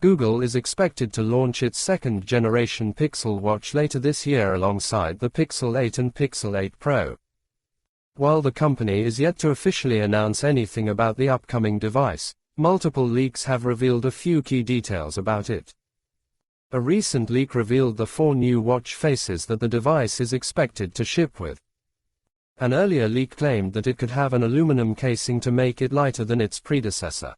Google is expected to launch its second-generation Pixel Watch later this year alongside the Pixel 8 and Pixel 8 Pro. While the company is yet to officially announce anything about the upcoming device, multiple leaks have revealed a few key details about it. A recent leak revealed the 4 new watch faces that the device is expected to ship with. An earlier leak claimed that it could have an aluminum casing to make it lighter than its predecessor.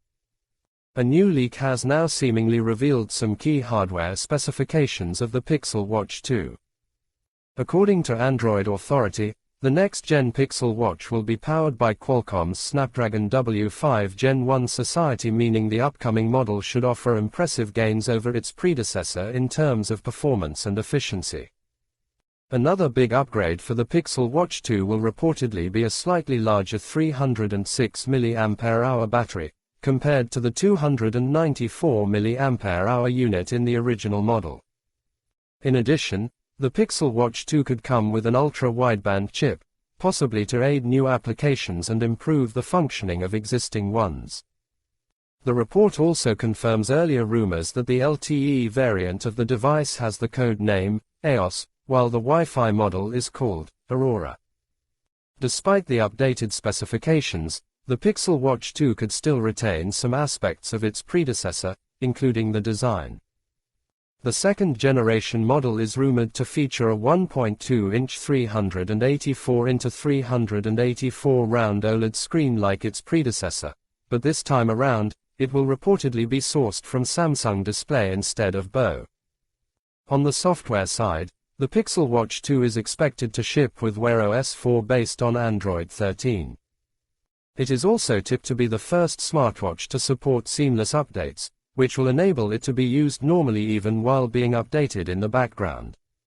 A new leak has now seemingly revealed some key hardware specifications of the Pixel Watch 2. According to Android Authority, the next-gen Pixel Watch will be powered by Qualcomm's Snapdragon W5 Gen 1 Society, meaning the upcoming model should offer impressive gains over its predecessor in terms of performance and efficiency. Another big upgrade for the Pixel Watch 2 will reportedly be a slightly larger 306 mAh battery, compared to the 294 mAh unit in the original model. In addition, the Pixel Watch 2 could come with an ultra-wideband chip, possibly to aid new applications and improve the functioning of existing ones. The report also confirms earlier rumors that the LTE variant of the device has the code name EOS, while the Wi-Fi model is called Aurora. Despite the updated specifications, the Pixel Watch 2 could still retain some aspects of its predecessor, including the design. The second-generation model is rumored to feature a 1.2-inch 384x384 round OLED screen like its predecessor, but this time around, it will reportedly be sourced from Samsung Display instead of Bo. On the software side, the Pixel Watch 2 is expected to ship with Wear OS 4 based on Android 13. It is also tipped to be the first smartwatch to support seamless updates, which will enable it to be used normally even while being updated in the background.